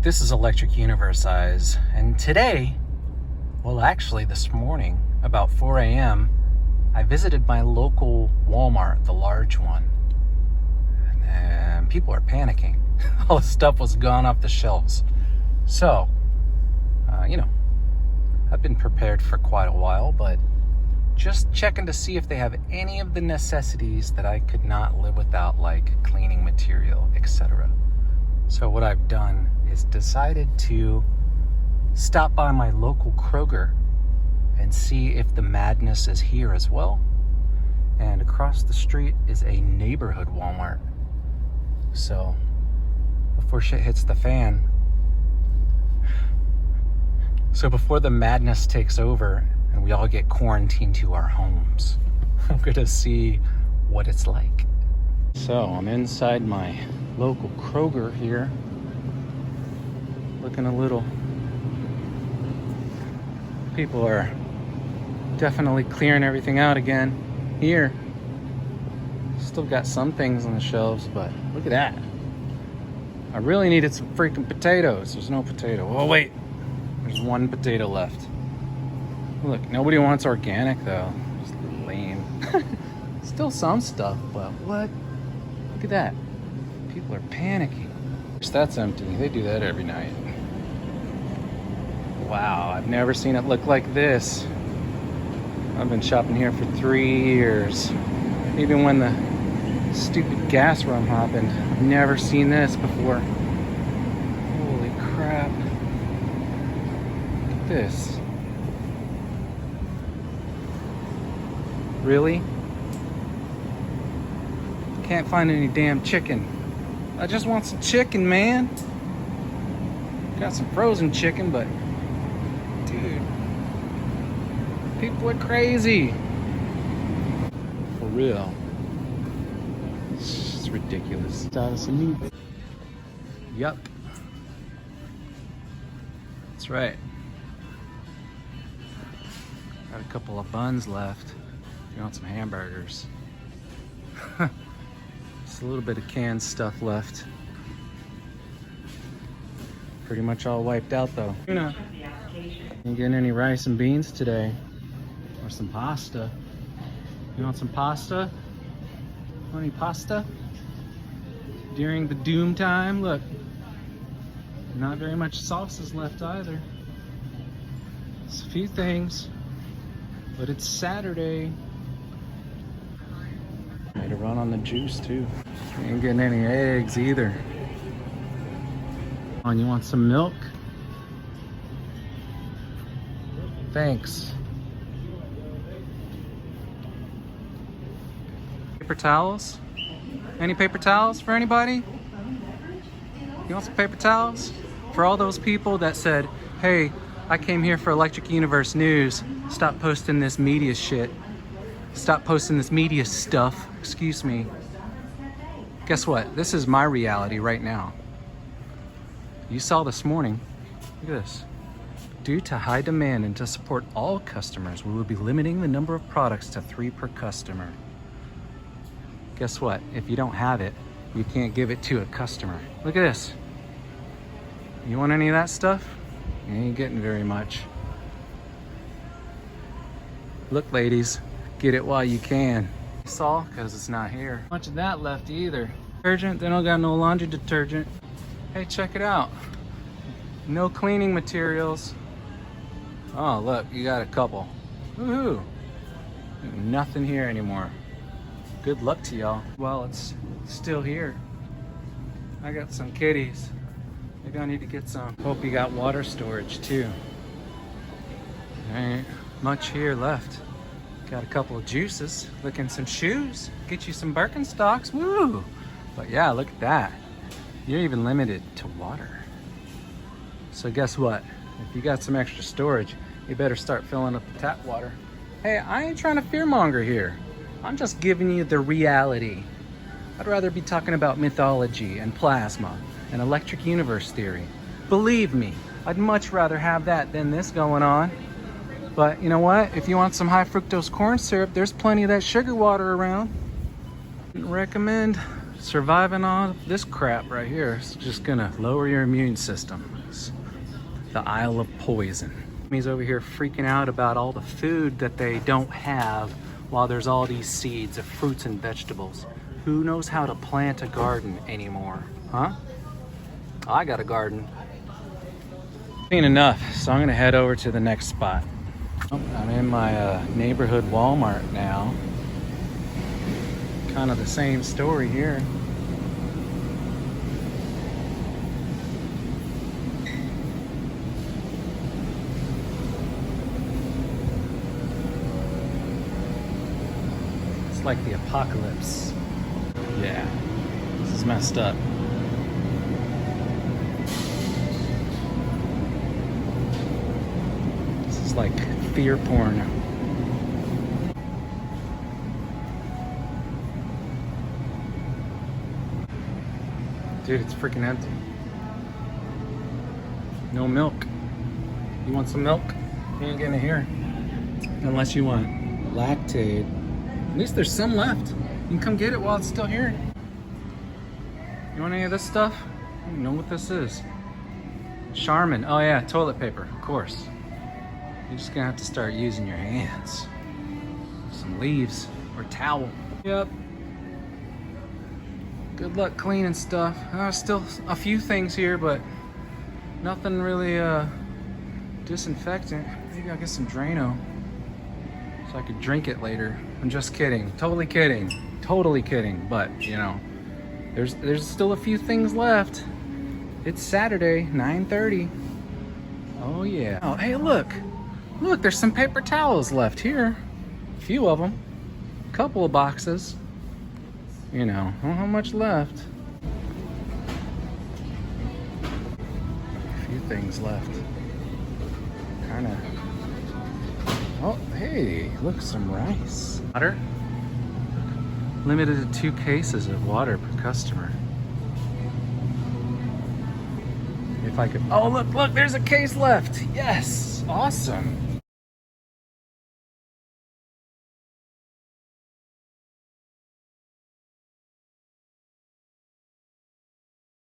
This is Electric Universe Eyes, and today, well actually this morning, about 4 a.m., I visited my local Walmart, the large one, and people are panicking. All the stuff was gone off the shelves. So, I've been prepared for quite a while, but just checking to see if they have any of the necessities that I could not live without, like cleaning material, etc. So what I've done is decided to stop by my local Kroger and see if the madness is here as well. And across the street is a neighborhood Walmart. So before shit hits the fan, before the madness takes over and we all get quarantined to our homes, I'm gonna see what it's like. So I'm inside my local Kroger here, looking a little. People are definitely clearing everything out again here. Still got some things on the shelves, but look at that. I really needed some freaking potatoes. There's no potato. Oh wait, there's one potato left. Look, nobody wants organic though. Just lame. Still some stuff, but what? Look at that. People are panicking. That's empty. They do that every night. Wow, I've never seen it look like this. I've been shopping here for 3 years. Even when the stupid gas run happened, I've never seen this before. Holy crap. Look at this. Really? Can't find any damn chicken. I just want some chicken, man. Got some frozen chicken, but dude, people are crazy. For real. It's ridiculous. Yup. That's right. Got a couple of buns left. If you want some hamburgers. Just a little bit of canned stuff left. Pretty much all wiped out though. Ain't getting any rice and beans today. Or some pasta. You want some pasta? Want any pasta? During the doom time, look. Not very much sauces left either. It's a few things. But it's Saturday. Made a run on the juice too. Ain't getting any eggs either. On, you want some milk? Thanks. Paper towels? Any paper towels for anybody? You want some paper towels? For all those people that said, hey, I came here for Electric Universe News. Stop posting this media shit. Stop posting this media stuff. Excuse me. Guess what? This is my reality right now. You saw this morning. Look at this. Due to high demand and to support all customers, we will be limiting the number of products to 3 per customer. Guess what? If you don't have it, you can't give it to a customer. Look at this. You want any of that stuff? You ain't getting very much. Look, ladies, get it while you can. Saw, because it's not here. Much of that left either. Detergent, they don't got no laundry detergent. Hey, check it out. No cleaning materials. Oh, look, you got a couple. Woohoo! Nothing here anymore. Good luck to y'all. Well, it's still here. I got some kitties. Maybe I need to get some. Hope you got water storage too. There ain't much here left. Got a couple of juices. Looking some shoes. Get you some Birkenstocks. Woo! But yeah, look at that. You're even limited to water. So guess what? If you got some extra storage, you better start filling up the tap water. Hey, I ain't trying to fearmonger here. I'm just giving you the reality. I'd rather be talking about mythology and plasma and electric universe theory. Believe me, I'd much rather have that than this going on. But you know what? If you want some high fructose corn syrup, there's plenty of that sugar water around. Recommend surviving on this crap right here is just gonna lower your immune system. It's the Isle of Poison. He's over here freaking out about all the food that they don't have while there's all these seeds of fruits and vegetables. Who knows how to plant a garden anymore, huh? I got a garden. Seen enough, so I'm gonna head over to the next spot. I'm in my neighborhood Walmart now. Kind of the same story here. It's like the apocalypse. Yeah, this is messed up. This is like fear porn. Dude, it's freaking empty. No milk. You want some milk? You ain't getting it here. Unless you want Lactaid. At least there's some left. You can come get it while it's still here. You want any of this stuff? I don't know what this is. Charmin. Oh yeah, toilet paper, of course. You're just gonna have to start using your hands. Some leaves or towel. Yep. Good luck cleaning stuff. Still a few things here, but nothing really disinfectant. Maybe I'll get some Drano so I could drink it later. I'm just kidding. Totally kidding. Totally kidding. But you know, there's still a few things left. It's Saturday, 9:30. Oh yeah. Oh hey, look, there's some paper towels left here. A few of them. A couple of boxes. You know, I don't have much left. A few things left. Kinda. Oh, hey, look, some rice. Water. Limited to 2 cases of water per customer. If I could, oh look, there's a case left. Yes, awesome.